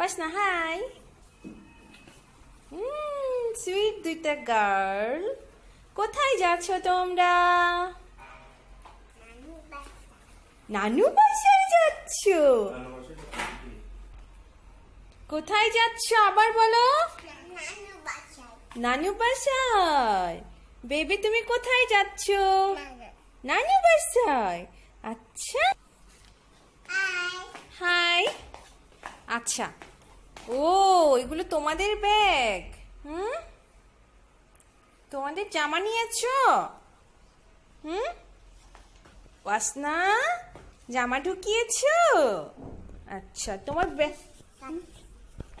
Wasna high. Sweet দুইটা girl. কোথায় যাচ্ছ তোমরা? নানু বাসায় যাচ্ছ? কোথায় যাচ্ছ আবার বলো? নানু বাসায়। বেবি তুমি কোথায় যাচ্ছ? নানু বাসায়। আচ্ছা হাই। আচ্ছা, ও এগুলো তোমাদের ব্যাগ? তোমাদের জামা নিয়েছো? ওয়াসনা জামা ঢুকিয়েছো? আচ্ছা, তোমার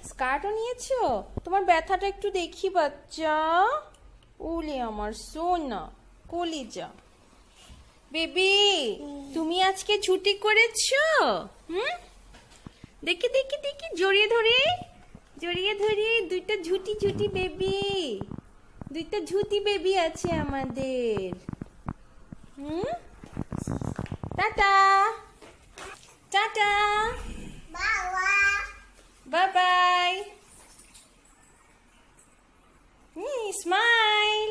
স্কার্টও নিয়েছো? তোমার ব্যথাটা একটু দেখি বাচ্চা। ওলে আমার সোনা কলিজা। বেবি তুমি আজকে ছুটি করেছো? দেখি দেখি দেখি, জড়িয়ে ধরে দুইটা ঝুটি ঝুটি বেবি, দুইটা ঝুটি বেবি আছে আমাদের। Tata tata, bye bye, smile.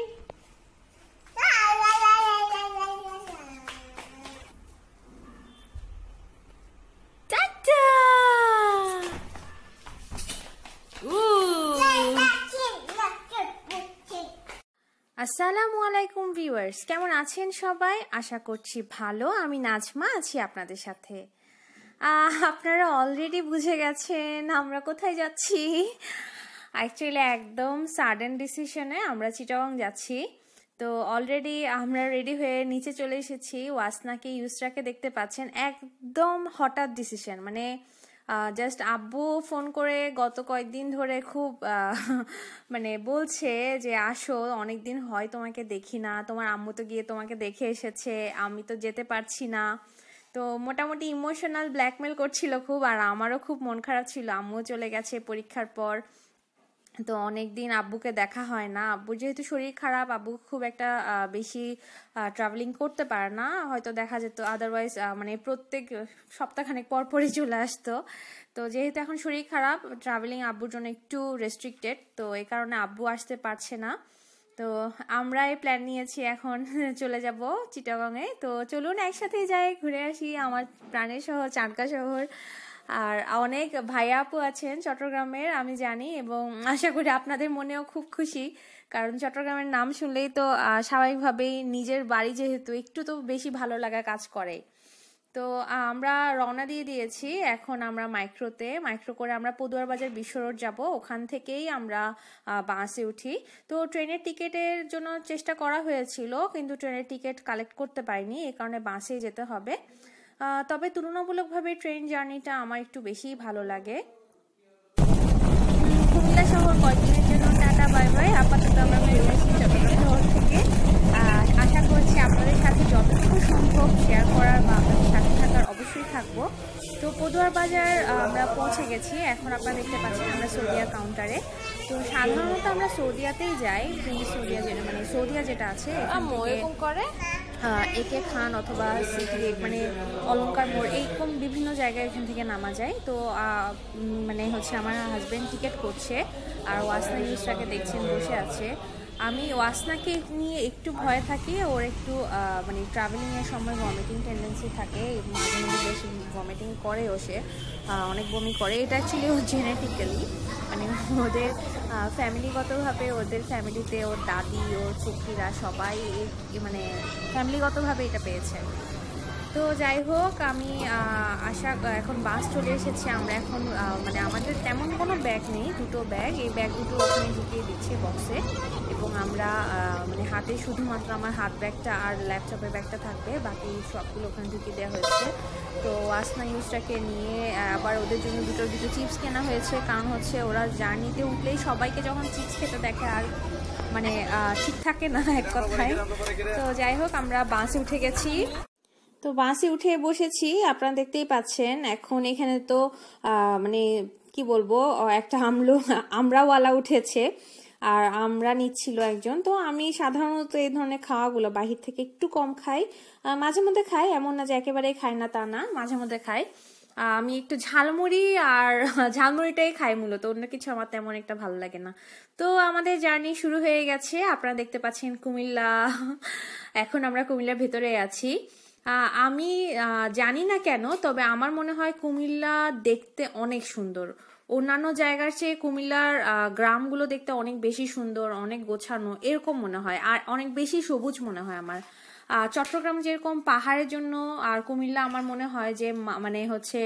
আসসালামু আলাইকুম ভিউয়ার্স, কেমন আছেন সবাই? আশা করছি ভালো। আমি নাজমা আছি আপনাদের সাথে। আপনারা অলরেডি বুঝে গেছেন আমরা কোথায় যাচ্ছি। অ্যাকচুয়ালি একদম সাডেন ডিসিশনে আমরা চিটাগং যাচ্ছি। তো অলরেডি আমরা রেডি হয়ে নিচে চলে এসেছি। ওয়াসনাকে ইউসরাকে দেখতে পাচ্ছেন, একদম হঠাৎ ডিসিশন। মানে জাস্ট আব্বু ফোন করে গত কয়েকদিন ধরে খুব মানে বলছে যে আসো, অনেকদিন হয় তোমাকে দেখি না, তোমার আম্মু তো গিয়ে তোমাকে দেখে এসেছে, আমি তো যেতে পারছি না। তো মোটামুটি ইমোশনাল ব্ল্যাকমেল করছিল খুব, আর আমারও খুব মন খারাপ ছিল। আম্মু চলে গেছে পরীক্ষার পর, তো অনেকদিন আব্বুকে দেখা হয় না। আব্বু যেহেতু শরীর খারাপ, আব্বু খুব একটা বেশি ট্রাভেলিং করতে পারে না, হয়তো দেখা যেত আদারওয়াইজ মানে প্রত্যেক সপ্তাহখানেক পর পরই চলে আসতো। তো যেহেতু এখন শরীর খারাপ, ট্রাভেলিং আব্বুর জন্য একটু রেস্ট্রিক্টেড, তো এই কারণে আব্বু আসতে পারছে না। তো আমরা এই প্ল্যান নিয়েছি এখন চলে যাব চিটাগংয়ে। তো চলুন একসাথেই যাই, ঘুরে আসি আমার প্রাণের শহর চানকা শহর। আর অনেক ভাইয়া আপু আছেন চট্টগ্রামের আমি জানি, এবং আশা করি আপনাদের মনেও খুব খুশি, কারণ চট্টগ্রামের নাম শুনলেই তো স্বাভাবিকভাবেই নিজের বাড়ি যেহেতু একটু তো বেশি ভালো লাগা কাজ করে। তো আমরা রওনা দিয়ে দিয়েছি। এখন আমরা মাইক্রো করে আমরা পদুয়ার বাজার বিশ্ব রোড যাবো, ওখান থেকেই আমরা বাসে উঠি। তো ট্রেনের টিকিটের জন্য চেষ্টা করা হয়েছিল, কিন্তু ট্রেনের টিকিট কালেক্ট করতে পারিনি, এই কারণে বাসেই যেতে হবে। তবে তুলনামূলকভাবে ট্রেন জার্নিটা আমার একটু বেশি ভালো লাগে। কুমিল্লা শহর কয়েকদিনের জন্য টাটা বাই বাই। আপাতত আমরা বেরিয়ে আসি চট্টগ্রাম শহর থেকে। আশা করছি আপনাদের সাথে যতটুকু সম্ভব শেয়ার করার বা আপনাদের সাথে থাকার অবশ্যই থাকবো। তো পদুয়ার বাজার আমরা পৌঁছে গেছি। এখন আপনারা দেখতে পাচ্ছেন আমরা সৌদিয়া কাউন্টারে। তো সাধারণত আমরা সৌদিয়াতেই যাই, কিন্তু সৌদিয়া যেটা আছে একে খান অথবা সিটি গেট মানে অলংকার মোড়, এইরকম বিভিন্ন জায়গায় এখান থেকে নামা যায়। তো মানে হচ্ছে আমার হাজব্যান্ড টিকিট করছে, আর ওয়াসনা ইউসরাকে দেখছেন বসে আছে। আমি ওয়াসনাকে নিয়ে একটু ভয় থাকি, ওর একটু মানে ট্রাভেলিংয়ের সময় ভমিটিং টেন্ডেন্সি থাকে, মাঝে মাঝে বেশ ভমিটিং করে, ও সে অনেক বমি করে। এটা অ্যাকচুয়ালি ও জেনেটিক্যালি, মানে ওদের ফ্যামিলিগতভাবে, ওদের ফ্যামিলিতে ওর দাদি, ওর ফুফিরা সবাই মানে ফ্যামিলিগতভাবে এটা পেয়েছে। তো যাই হোক, আমি এখন বাস চলে এসেছে। আমরা এখন মানে আমাদের তেমন কোনো ব্যাগ নেই, দুটো ব্যাগ, এই ব্যাগ দুটো ওখানে ঢুকিয়ে দিচ্ছে বক্সে, এবং আমরা মানে হাতে শুধুমাত্র আমার হাত ব্যাগটা আর ল্যাপটপের ব্যাগটা থাকবে, বাকি সবগুলো ওখানে ঢুকিয়ে দেওয়া হয়েছে। তো ওয়াসনা ইউসটাকে নিয়ে আবার ওদের জন্য দুটো চিপস কেনা হয়েছে, কারণ হচ্ছে ওরা জার্নিতে উঠলেই সবাইকে যখন চিপস খেতে দেখে আর মানে ঠিক থাকে না এক কথায়। তো যাই হোক, আমরা বাসে উঠে গেছি। তো বাসে উঠে বসেছি, আপনারা দেখতেই পাচ্ছেন। এখন এখানে তো মানে কি বলবো, একটা আমরাওয়ালা উঠেছে, আর আমরা নিচ্ছিল একজন। তো আমি সাধারণত এই ধরনের খাওয়াগুলো বাহির থেকে একটু কম খাই, মাঝে মধ্যে খাই, এমন না যে একেবারেই খাই না তা না, মাঝে মধ্যে খাই। আমি একটু ঝালমুড়ি আর ঝালমুড়িটাই খাই মূলত, অন্য কিছু আমার তেমন একটা ভালো লাগে না। তো আমাদের জার্নি শুরু হয়ে গেছে, আপনারা দেখতে পাচ্ছেন কুমিল্লা। এখন আমরা কুমিল্লার ভেতরে আছি। আমি জানি না কেন, তবে আমার মনে হয় কুমিল্লা দেখতে অনেক সুন্দর। অন্যান্য জায়গার চেয়ে কুমিল্লার গ্রামগুলো দেখতে অনেক বেশি সুন্দর, অনেক গোছানো এরকম মনে হয়, আর অনেক বেশি সবুজ মনে হয় আমার। চট্টগ্রাম যেরকম পাহাড়ের জন্য, আর কুমিল্লা আমার মনে হয় যে মানে হচ্ছে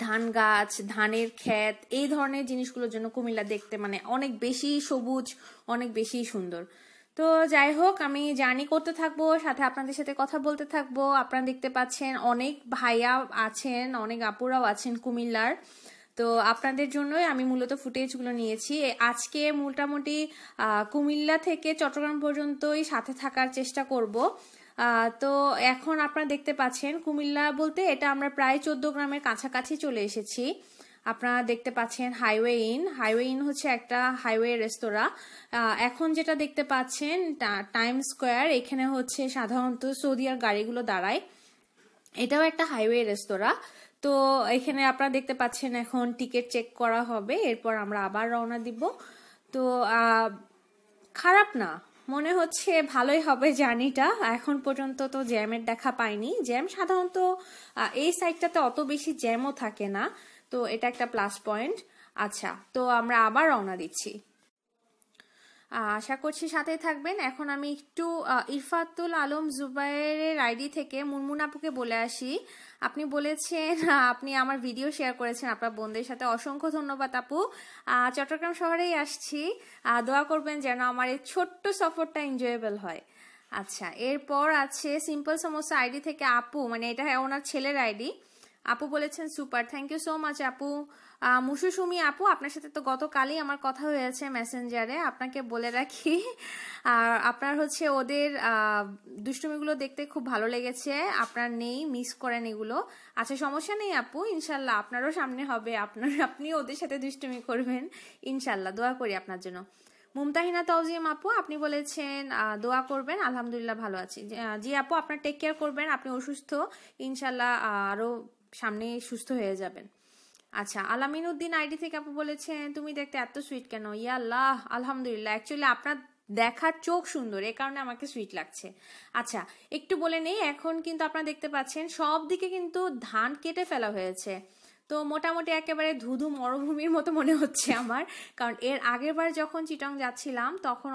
ধান গাছ, ধানের ক্ষেত, এই ধরনের জিনিসগুলোর জন্য কুমিল্লা দেখতে মানে অনেক বেশি সবুজ, অনেক বেশি সুন্দর। তো যাই হোক, আমি জার্নি করতে থাকবো, সাথে আপনাদের সাথে কথা বলতে থাকবো। আপনারা দেখতে পাচ্ছেন অনেক ভাইয়া আছেন, অনেক আপুরাও আছেন কুমিল্লার। তো আপনাদের জন্যই আমি মূলত ফুটেজগুলো নিয়েছি আজকে। মোটামুটি কুমিল্লা থেকে চট্টগ্রাম পর্যন্তই সাথে থাকার চেষ্টা করব। তো এখন আপনারা দেখতে পাচ্ছেন কুমিল্লা বলতে এটা আমরা প্রায় 14 গ্রামের কাছাকাছি চলে এসেছি। আপনারা দেখতে পাচ্ছেন হাইওয়ে ইন হচ্ছে একটা হাইওয়ে রেস্তোরাঁ। এখন যেটা দেখতে পাচ্ছেন টাইম স্কোয়ার, এখানে হচ্ছে সাধারণত সৌদিয়ার গাড়িগুলো দাঁড়ায়। এটাও একটা হাইওয়ে রেস্তোরাঁ। তো এখানে আপনারা দেখতে পাচ্ছেন এখন টিকিট চেক করা হবে, এরপর আমরা আবার রওনা দিব। তো খারাপ না, মনে হচ্ছে ভালোই হবে জার্নিটা। এখন পর্যন্ত তো জ্যামের দেখা পাইনি। জ্যাম সাধারণত এই সাইডটাতে অত বেশি জ্যামও থাকে না, তো এটা একটা প্লাস পয়েন্ট। আচ্ছা, তো আমরা আবার রওনা দিচ্ছি। আশা করছি সাথেই থাকবেন। এখন আমি একটু ইরফাতুল আলম জুবাইরের আইডি থেকে মুনমুন আপুকে বলে আসি। আপনি বলেছেন আপনি আমার ভিডিও শেয়ার করেছেন আপনার বোনদের সাথে, অসংখ্য ধন্যবাদ আপু। চট্টগ্রাম শহরেই আসছি, দোয়া করবেন যেন আমার এই ছোট্ট সফরটা এনজয়েবল হয়। আচ্ছা, এরপর আছে সিম্পল সমোসা আইডি থেকে আপু, মানে এটা ওনার ছেলের আইডি। আপু বলেছেন super, thank you so much আপু। মুসুসুমি আপু, আপনার সাথে তো গতকালই আমার কথা হয়েছে মেসেঞ্জারে, আপনাকে বলে রাখি। আর আপনার হচ্ছে ওদের দুষ্টুমিগুলো দেখতে খুব ভালো লেগেছে, আপনার নেই, মিস করেন এগুলো। আচ্ছা, সমস্যা নেই আপু, ইনশাল্লাহ আপনারও সামনে হবে, আপনি ওদের সাথে দুষ্টুমি করবেন ইনশাল্লাহ, দোয়া করি আপনার জন্য। মুমতাহিনা তাওজিম আপু, আপনি বলেছেন দোয়া করবেন, আলহামদুলিল্লাহ ভালো আছি। জি আপু, আপনার টেক কেয়ার করবেন, আপনি অসুস্থ, ইনশাল্লাহ আরো সামনে সুস্থ হয়ে যাবেন। আচ্ছা, আলামিন উদ্দিন আইডি থেকে আপু বলেছেন তুমি দেখতে এত সুইট কেন? ইয়া আল্লাহ, আলহামদুলিল্লাহ, অ্যাকচুয়ালি আপনার দেখার চোখ সুন্দর, এ কারণে আমাকে সুইট লাগছে। আচ্ছা, একটু বলে নেই, এখন কিন্তু আপনারা দেখতে পাচ্ছেন সব দিকে কিন্তু ধান কেটে ফেলা হয়েছে। তো মোটামুটি একেবারে ধুধু মরুভূমির মতো মনে হচ্ছে আমার, কারণ এর আগের বার যখন চিটং যাচ্ছিলাম তখন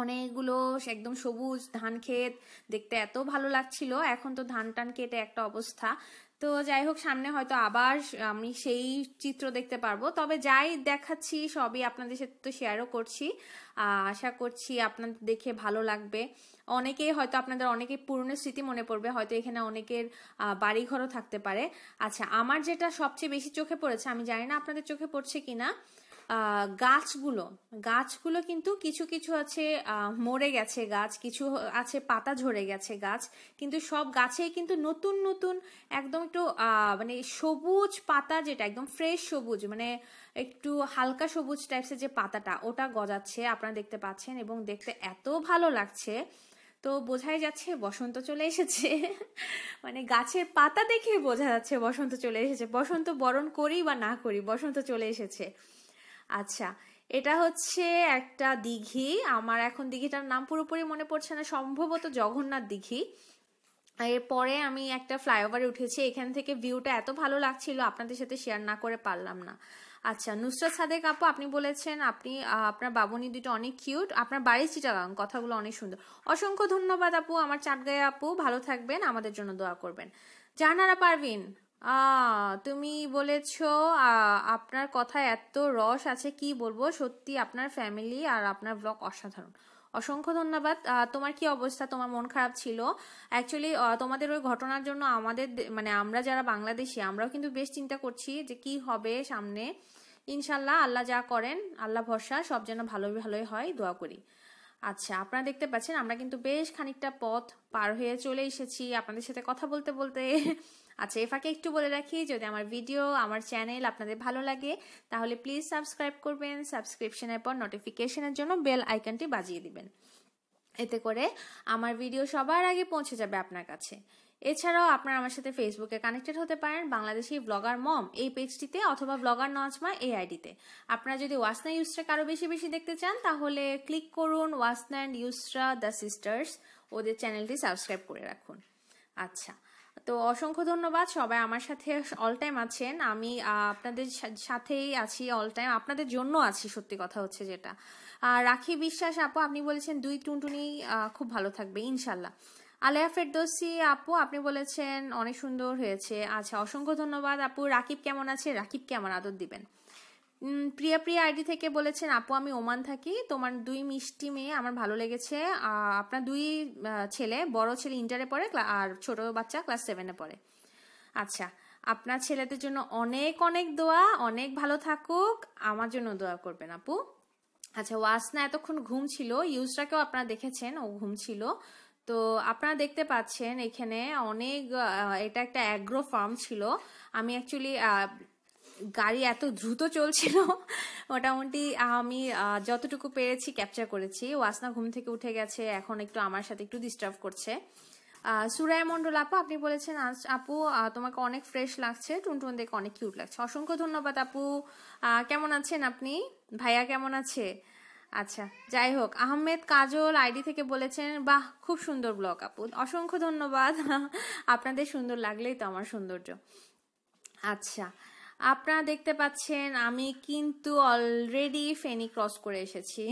অনেকগুলো একদম সবুজ ধান ক্ষেত দেখতে এত ভালো লাগছিল। এখন তো ধান টান কেটে একটা অবস্থা। তো যাই হোক, সামনে হয়তো আবার আমি সেই চিত্র দেখতে পারবো। তবে যাই দেখাচ্ছি সবই আপনাদের সাথে তো শেয়ারও করছি। আশা করছি আপনাদের দেখে ভালো লাগবে। অনেকেই হয়তো আপনাদের অনেকেই পুরনো স্মৃতি মনে পড়বে, হয়তো এখানে অনেকের বাড়িঘরও থাকতে পারে। আচ্ছা, আমার যেটা সবচেয়ে বেশি চোখে পড়েছে, আমি জানি না আপনাদের চোখে পড়ছে কিনা, গাছগুলো কিন্তু কিছু কিছু আছে মরে গেছে গাছ, কিছু আছে পাতা ঝরে গেছে গাছ, কিন্তু সব গাছেই কিন্তু নতুন নতুন একদম একটু মানে সবুজ পাতা, যেটা একদম ফ্রেশ সবুজ, মানে একটু হালকা সবুজ টাইপসের যে পাতাটা, ওটা গজাচ্ছে আপনারা দেখতে পাচ্ছেন, এবং দেখতে এত ভালো লাগছে। তো বোঝাই যাচ্ছে বসন্ত চলে এসেছে। মানে গাছের পাতা দেখে বোঝা যাচ্ছে বসন্ত চলে এসেছে। বসন্ত বরণ করি বা না করি, বসন্ত চলে এসেছে। আচ্ছা, এটা হচ্ছে একটা দিঘি, আমার এখন দিঘিটার নাম পুরোপুরি মনে পড়ছে না, সম্ভবত জগন্নাথ দিঘি। এরপরে আমি একটা ফ্লাইওভারে উঠেছি, এখান থেকে ভিউটা এত ভালো লাগছিল, আপনাদের সাথে শেয়ার না করে পারলাম না। আচ্ছা, নুসরাত সাদেক আপু, আপনি বলেছেন আপনি আপনার বাবুনি দুটো অনেক কিউট, আপনার বাড়ি চিটাগাং, কথাগুলো অনেক সুন্দর। অসংখ্য ধন্যবাদ আপু, আমার চাটগাঁয়ে আপু, ভালো থাকবেন, আমাদের জন্য দোয়া করবেন। জাহানারা পারভিন, তুমি বলেছো আপনার কথায় এত রস আছে, কি বলবো, সত্যি আপনার ফ্যামিলি আর আপনার ব্লগ অসাধারণ। অসংখ্য ধন্যবাদ। তোমার কি অবস্থা? তোমার মন খারাপ ছিল অ্যাকচুয়ালি, তোমাদের ওই ঘটনার জন্য আমাদের মানে আমরা যারা বাংলাদেশি আমরাও কিন্তু বেশ চিন্তা করছি যে কি হবে সামনে। ইনশাল্লাহ আল্লাহ যা করেন, আল্লাহ ভরসা, সব যেন ভালোই হয়, দোয়া করি। আচ্ছা, আপনারা দেখতে পাচ্ছেন আমরা কিন্তু বেশ খানিকটা পথ পার হয়ে চলে এসেছি আপনাদের সাথে কথা বলতে বলতে। আচ্ছা, এ ফাঁকে একটু বলে রাখি, যদি আমার ভিডিও, আমার চ্যানেল আপনাদের ভালো লাগে তাহলে প্লিজ সাবস্ক্রাইব করবেন, সাবস্ক্রিপশনের পর নোটিফিকেশনের জন্য বেল আইকনটি বাজিয়ে দিবেন, এতে করে আমার ভিডিও সবার আগে পৌঁছে যাবে আপনার কাছে। এছাড়াও আপনারা আমার সাথে ফেসবুকে কানেক্টেড হতে পারেন বাংলাদেশি ব্লগার মম এই পেজটিতে, অথবা ব্লগার নাজমা এই আইডিতে। আপনারা যদি ওয়াসনা ইউসরাকে আরো বেশি বেশি দেখতে চান তাহলে ক্লিক করুন Wasna and Yusra the sisters, ওদের চ্যানেলটি সাবস্ক্রাইব করে রাখুন। আচ্ছা, তো অসংখ্য ধন্যবাদ, সবাই আমার সাথে অল টাইম আছেন। আমি আপনাদের সাথেই আছি অল টাইম, আপনাদের জন্য আছি, সত্যি কথা হচ্ছে যেটা। রাখি বিশ্বাস আপু আপনি বলেছেন দুই টুনটুনি খুব ভালো থাকবে ইনশাল্লাহ। আলেয়া ফেরদৌসি আপু আপনি বলেছেন অনেক সুন্দর হয়েছে। আচ্ছা, অসংখ্য ধন্যবাদ আপু। রাকিব কেমন আছে? রাকিবকে আমার আদর দিবেন। প্রিয়া প্রিয়া আইডি থেকে বলেছেন আপু আমি ওমান থাকি, তোমার দুই মিষ্টি মেয়ে আমার ভালো লেগেছে। আপনার দুই ছেলে, বড় ছেলে ইন্টারে পড়ে আর ছোট বাচ্চা ক্লাস 7-এ পড়ে। আচ্ছা, আপনার ছেলেদের জন্য অনেক অনেক দোয়া, অনেক ভালো থাকুক, আমার জন্য দোয়া করবেন আপু। আচ্ছা, ওয়াসনা এতক্ষণ ঘুম ছিল, ইউজরাকেও আপনারা দেখেছেন ও ঘুম ছিল। তো আপনারা দেখতে পাচ্ছেন এখানে অনেক, এটা একটা অ্যাগ্রো ফার্ম ছিল। আমি অ্যাকচুয়ালি গাড়ি এত দ্রুত চলছিল, মোটামুটি আমি যতটুকু পেরেছি ক্যাপচার করেছি। ওয়াসনা ঘুম থেকে উঠে গেছে, এখন একটু আমার সাথে একটু ডিস্টার্ব করছে। সুরায় মন্ডল আপু আপনি বলেছেন আপু তোমাকে অনেক ফ্রেশ লাগছে, টুনটুন দেখে অনেক কিউট লাগছে। অসংখ্য ধন্যবাদ আপু। কেমন আছেন আপনি? ভাইয়া কেমন আছে? আচ্ছা, যাই হোক, আহমেদ কাজল আইডি থেকে বলেছেন বাহ খুব সুন্দর ব্লগ আপু, অসংখ্য ধন্যবাদ। আপনাদের সুন্দর লাগলেই তো আমার সৌন্দর্য। আচ্ছা, আপনারা দেখতে পাচ্ছেন আমি কিন্তু অলরেডি ফেনী ক্রস করে এসেছি।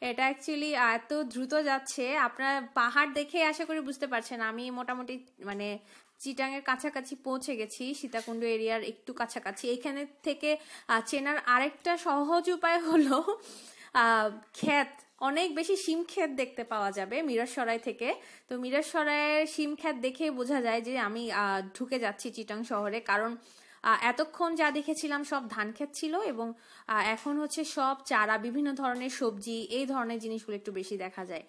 এটা অ্যাকচুয়ালি এত দ্রুত যাচ্ছে, আপনারা পাহাড় দেখে আশা করি বুঝতে পারছেন আমি মোটামুটি মানে চিটাঙের কাছাকাছি পৌঁছে গেছি, সীতাকুণ্ড এরিয়ার একটু কাছাকাছি। এখানে থেকে চেনার আরেকটা সহজ উপায় হলো ক্ষেত, অনেক বেশি শিম ক্ষেত দেখতে পাওয়া যাবে মিরসরাই থেকে। তো মিরসরাইয়ের শিম ক্ষেত দেখে বোঝা যায় যে আমি ঢুকে যাচ্ছি চিটাং শহরে, কারণ এতক্ষণ যা দেখেছিলাম সব ধান ক্ষেত ছিল, এবং এখন হচ্ছে সব চারা, বিভিন্ন ধরনের সবজি, এই ধরনের জিনিসগুলো একটু বেশি দেখা যায়।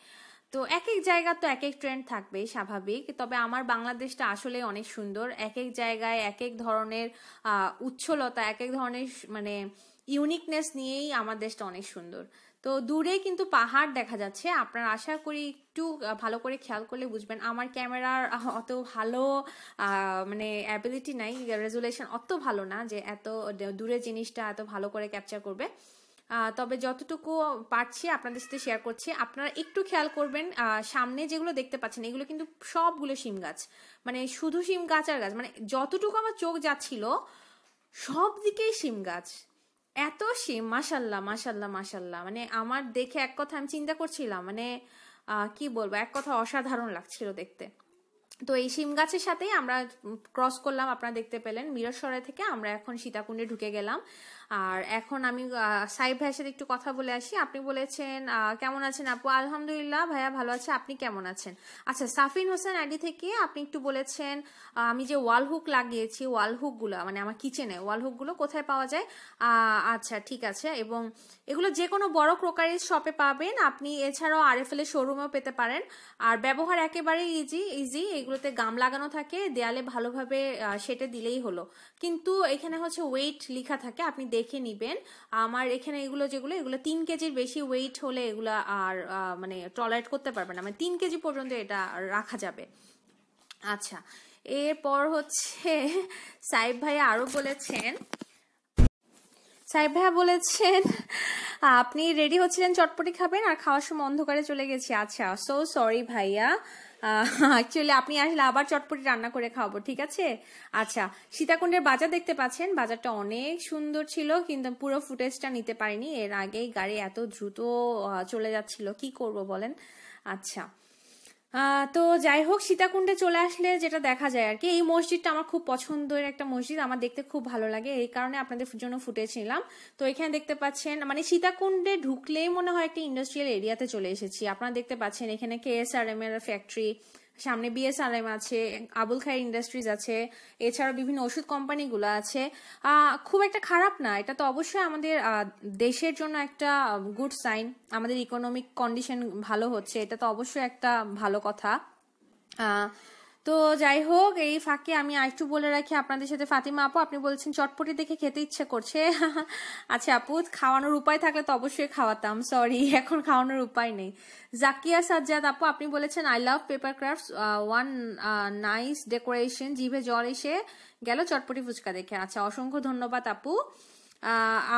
তো এক এক জায়গার তো এক এক ট্রেন্ড থাকবেই স্বাভাবিক, তবে আমার বাংলাদেশটা আসলে অনেক সুন্দর। এক এক জায়গায় এক এক ধরনের উচ্ছলতা, এক এক ধরনের মানে ইউনিকনেস নিয়েই আমার দেশটা অনেক সুন্দর। তো দূরে কিন্তু পাহাড় দেখা যাচ্ছে, আপনারা আশা করি একটু ভালো করে খেয়াল করলে বুঝবেন। আমার ক্যামেরার অত ভালো মানে অ্যাবিলিটি নাই, রেজুলেশন অত ভালো না যে এত দূরের জিনিসটা এত ভালো করে ক্যাপচার করবে, তবে যতটুকু পারছি আপনাদের সাথে শেয়ার করছি। আপনারা একটু খেয়াল করবেন, সামনে যেগুলো দেখতে পাচ্ছেন এগুলো কিন্তু সবগুলো শিম গাছ, মানে শুধু শিম গাছ আর গাছ, মানে যতটুকু আমার চোখ যাচ্ছিল সব দিকেই শিম গাছ, এত শিম, মাশাল্লাহ মাশাল্লাহ মাশাল্লাহ। মানে আমার দেখে এক কথা আমি চিন্তা করছিলাম, মানে কি বলবো, এক কথা অসাধারণ লাগছিল দেখতে। তো এই শিম গাছের সাথেই আমরা ক্রস করলাম, আপনারা দেখতে পেলেন মিরসরাই থেকে আমরা এখন সীতাকুণ্ডে ঢুকে গেলাম। আর এখন আমি সাইব ভাইয়ের সাথে একটু কথা বলে আসি। আপনি বলেছেন কেমন আছেন আপু? আলহামদুলিল্লাহ ভাইয়া ভালো আছে, আপনি কেমন আছেন? আচ্ছা, সাফিন হোসেন আইডি থেকে আপনি একটু বলেছেন আমি যে ওয়াল হুক লাগিয়েছি, ওয়াল হুক গুলো মানে আমার কিচেনে ওয়াল হুক গুলো কোথায় পাওয়া যায়? আচ্ছা ঠিক আছে, এবং এগুলো যে কোনো বড় ক্রোকারিজ শপে পাবেন আপনি, এছাড়াও আরএফএল এর শোরুমেও পেতে পারেন। আর ব্যবহার একেবারে ইজি, এগুলোতে গাম লাগানো থাকে, দেয়ালে ভালোভাবে সেটে দিলেই হলো। কিন্তু এখানে হচ্ছে ওয়েট লেখা থাকে, আপনি দেখে নিবেন। আমার এখানে এগুলো যেগুলো, এগুলো 3 কেজির বেশি ওয়েট হলে এগুলো আর মানে টলারেট করতে পারবে না, মানে 3 কেজি পর্যন্ত এটা রাখা যাবে। আচ্ছা, এরপর হচ্ছে সাইব ভাইয়া আরো বলেছেন, সাইব ভাইয়া বলেছেন আপনি রেডি হচ্ছিলেন চটপটি খাবেন আর খাওয়ার সময় অন্ধকারে চলে গেছি। আচ্ছা, সো সরি ভাইয়া, অ্যাকচুয়ালি আপনি আসলে আবার চটপটি রান্না করে খাওয়াবো, ঠিক আছে? আচ্ছা, সীতাকুণ্ডের বাজার দেখতে পাচ্ছেন, বাজারটা অনেক সুন্দর ছিল, কিন্তু পুরো ফুটেজটা নিতে পারিনি, এর আগেই গাড়ি এত দ্রুত চলে যাচ্ছিল, কি করব বলেন। আচ্ছা, তো যাই হোক, সীতাকুণ্ডে চলে আসলে যেটা দেখা যায় আর কি, এই মসজিদটা আমার খুব পছন্দের একটা মসজিদ, আমার দেখতে খুব ভালো লাগে, এই কারণে আপনাদের জন্য ফুটেজ নিলাম। তো এখানে দেখতে পাচ্ছেন মানে সীতাকুণ্ডে ঢুকলেই মনে হয় একটা ইন্ডাস্ট্রিয়াল এরিয়াতে চলে এসেছি। আপনারা দেখতে পাচ্ছেন এখানে KSRM এর ফ্যাক্টরি, সামনে BSRM আছে, আবুল খায়ের ইন্ডাস্ট্রিজ আছে, এছাড়াও বিভিন্ন ওষুধ কোম্পানিগুলো আছে। খুব একটা খারাপ না, এটা তো অবশ্যই আমাদের দেশের জন্য একটা গুড সাইন, আমাদের ইকোনমিক কন্ডিশন ভালো হচ্ছে, এটা তো অবশ্যই একটা ভালো কথা। তো যাই হোক, এই ফাঁকে আমি আরেকটু বলে রাখি আপনাদের সাথে, ফাতিমা আপু আপনি বলছেন চটপটি দেখে খেতে ইচ্ছে করছে। আচ্ছা আপু, খাওয়ানোর উপায় থাকলে তো অবশ্যই খাওয়াতাম, সরি এখন খাওয়ানোর উপায় নেই। জাকিয়া সাজ্জাদ আপু আপনি বলেছেন I love paper crafts, one nice decoration, জিভে জল এসে গেল চটপটি ফুচকা দেখে। আচ্ছা অসংখ্য ধন্যবাদ আপু,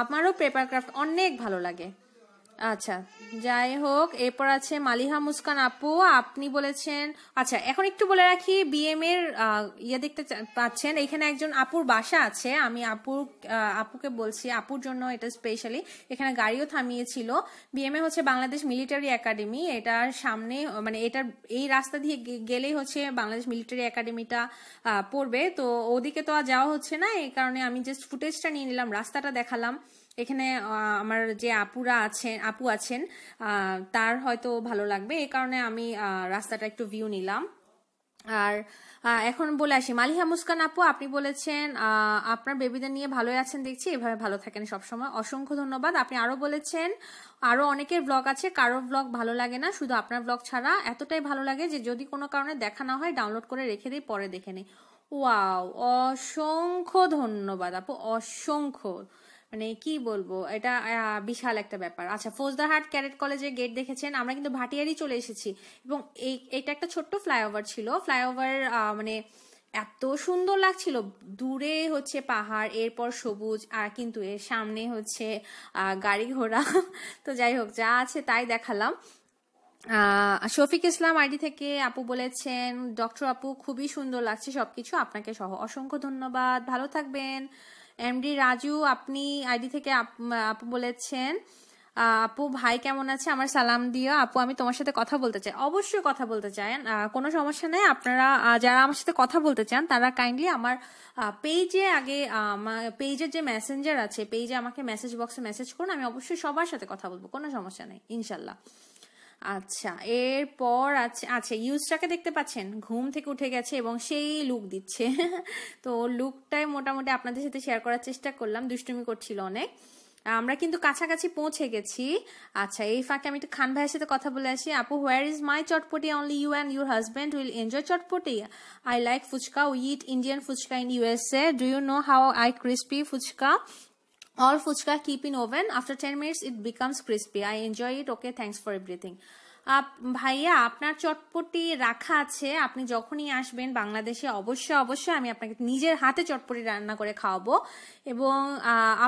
আমারও পেপার ক্রাফট অনেক ভালো লাগে। আচ্ছা যাই হোক, এরপর আছে মালিহা মুস্কান আপু আপনি বলেছেন, আচ্ছা এখন একটু বলে রাখি বিএম এর ইয়ে দেখতে পাচ্ছেন, এখানে একজন আপুর বাসা আছে, আমি আপুকে বলছি, আপুর জন্য এটা স্পেশালি এখানে গাড়িও থামিয়েছিল। বিএম এ হচ্ছে বাংলাদেশ মিলিটারি একাডেমি, এটার সামনে মানে এটার এই রাস্তা দিয়ে গেলেই হচ্ছে বাংলাদেশ মিলিটারি একাডেমিটা পড়বে। তো ওদিকে তো আর যাওয়া হচ্ছে না, এই কারণে আমি জাস্ট ফুটেজটা নিয়ে নিলাম, রাস্তাটা দেখালাম। এখানে আমার যে আপু আছেন তার হয়তো ভালো লাগবে, এই কারণে আমি রাস্তাটা একটু ভিউ নিলাম। আর এখন বলে আসি, মালিহা মুস্কান আপু আপনি বলেছেন আপনার বেবিদের নিয়ে ভালোই আছেন দেখছি, এভাবে ভালো থাকেন সবসময়, অসংখ্য ধন্যবাদ। আপনি আরো বলেছেন আরো অনেকের ব্লগ আছে, কারোর ব্লগ ভালো লাগে না, শুধু আপনার ব্লগ ছাড়া এতটাই ভালো লাগে যে যদি কোনো কারণে দেখা না হয় ডাউনলোড করে রেখে দিই, পরে দেখে নিই। ওয়াও, অসংখ্য ধন্যবাদ আপু, অসংখ্য, মানে কি বলবো, এটা বিশাল একটা ব্যাপার। আচ্ছা, ফৌজদারহাট ক্যাডেট কলেজের গেট দেখেছেন, আমরা কিন্তু ভাটিয়ারি চলে এসেছি এবং এটা একটা ছোট্ট ফ্লাইওভার ছিল, ফ্লাইওভার মানে এত সুন্দর লাগছিল, দূরে হচ্ছে পাহাড়, এরপর সবুজ, আর কিন্তু এর সামনে হচ্ছে গাড়ি ঘোড়া। তো যাই হোক, যা আছে তাই দেখালাম। শফিক ইসলাম আইডি থেকে আপু বলেছেন ডক্টর আপু খুবই সুন্দর লাগছে সবকিছু, আপনাকে সহ অসংখ্য ধন্যবাদ, ভালো থাকবেন। এমডি রাজু আপনি আইডি থেকে আপু বলেছেন আপু ভাই কেমন আছে, আমার সালাম দিও আপু, আমি তোমার সাথে কথা বলতে চাই। অবশ্যই কথা বলতে চান, কোনো সমস্যা নেই। আপনারা যারা আমার সাথে কথা বলতে চান তারা কাইন্ডলি আমার পেজে আগে পেজের যে মেসেঞ্জার আছে, পেজে আমাকে মেসেজ বক্সে মেসেজ করুন, আমি অবশ্যই সবার সাথে কথা বলবো, কোনো সমস্যা নেই ইনশাল্লাহ। আচ্ছা এরপর আচ্ছা ইউজটাকে দেখতে পাচ্ছেন, ঘুম থেকে উঠে গেছে এবং সেই লুক দিচ্ছে। তো লুকটাই মোটামুটি আপনাদের সাথে শেয়ার করার চেষ্টা করলাম, দুষ্টুমি করছিল অনেক। আমরা কিন্তু কাছাকাছি পৌঁছে গেছি। আচ্ছা এই ফাঁকে আমি একটু খান ভাইয়ের সাথে কথা বলে আসি। আপু where is my chotpoti, only you and your husband will enjoy chotpoti. I like fuchka, we eat Indian fuchka in USA, do you know how I crispy fuchka? All fuchka keep in oven. After 10 minutes it becomes crispy. I enjoy it. Okay, thanks for everything. ভাইয়া আপনার চটপটি রাখা আছে, আপনি যখনই আসবেন বাংলাদেশে অবশ্যই আমি আপনাকে নিজের হাতে চটপটি রান্না করে খাওয়াবো। এবং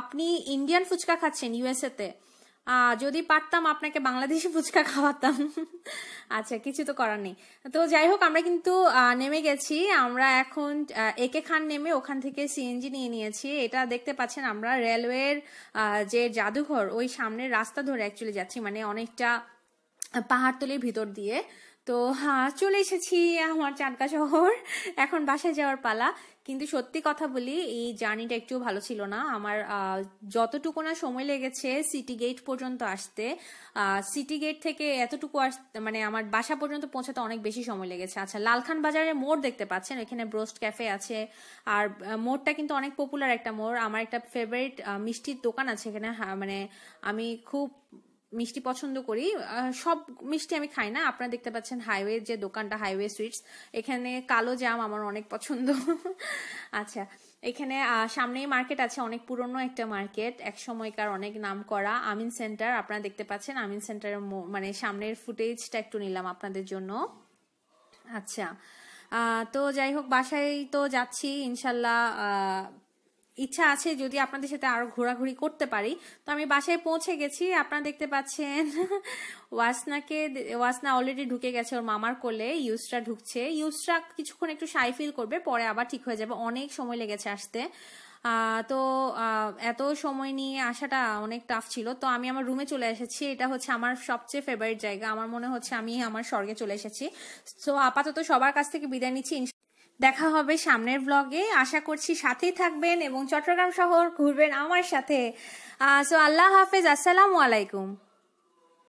আপনি ইন্ডিয়ান ফুচকা খাচ্ছেন ইউএসএ তে, যদি পারতাম আপনাকে বাংলাদেশি ফুচকা খাওয়াতাম। আচ্ছা কিছু তো করার নেই। তো যাই হোক, আমরা কিন্তু নেমে গেছি, আমরা এখন একে খান নেমে ওখান থেকে সিএনজি নিয়ে নিয়েছি। এটা দেখতে পাচ্ছেন আমরা রেলওয়ের যে জাদুঘর ওই সামনের রাস্তা ধরে অ্যাকচুয়ালি যাচ্ছি, মানে অনেকটা পাহাড়তলির ভিতর দিয়ে। তো চলে এসেছি আমার চানকা শহর, এখন বাসায় যাওয়ার পালা। কিন্তু সত্যি কথা বলি, এই জার্নিটা একটু ভালো ছিল না আমার। যতটুকু না সময় লেগেছে সিটি গেট পর্যন্ত আসতে, সিটি গেট থেকে এতটুকু আসতে মানে আমার বাসা পর্যন্ত পৌঁছাতে অনেক বেশি সময় লেগেছে। আচ্ছা লালখান বাজারের মোড় দেখতে পাচ্ছেন, এখানে ব্রোস্ট ক্যাফে আছে, আর মোড়টা কিন্তু অনেক পপুলার একটা মোড়। আমার একটা ফেভারিট মিষ্টির দোকান আছে এখানে, মানে আমি খুব মিষ্টি পছন্দ করি, সব মিষ্টি আমি খাই না। আপনারা দেখতে পাচ্ছেন হাইওয়ে যে দোকানটা, হাইওয়ে সুইটস, এখানে কালো জাম আমার অনেক পছন্দ। আচ্ছা এখানে সামনেই মার্কেট আছে, অনেক পুরনো একটা মার্কেট, এক সময়কার অনেক নাম করা আমিন সেন্টার, আপনারা দেখতে পাচ্ছেন আমিন সেন্টারের মানে সামনের ফুটেজটা একটু নিলাম আপনাদের জন্য। আচ্ছা তো যাই হোক, বাসায় তো যাচ্ছি ইনশাল্লাহ, ইচ্ছা আছে যদি আপনাদের সাথে আরো ঘোরাঘুরি করতে পারি। তো আমি বাসায় পৌঁছে গেছি, আপনারা দেখতে পাচ্ছেন। ওয়াসনা অলরেডি ঢুকে গেছে ওর মামার কোলে, ইউসরা ঢুকছে। ইউসরা কিছুক্ষণ একটু শাই ফিল করবে, পরে আবার ঠিক হয়ে যাবে, অনেক সময় লেগেছে আসতে। তো এত সময় নিয়ে আসাটা অনেক টাফ ছিল। তো আমি আমার রুমে চলে এসেছি, এটা হচ্ছে আমার সবচেয়ে ফেভারিট জায়গা, আমার মনে হচ্ছে আমি আমার স্বর্গে চলে এসেছি। তো আপাতত সবার কাছ থেকে বিদায় নিচ্ছি, দেখা হবে সামনের ব্লগে, আশা করছি সাথেই থাকবেন এবং চট্টগ্রাম শহর ঘুরবেন আমার সাথে। সো আল্লাহ হাফেজ, আসসালামু আলাইকুম।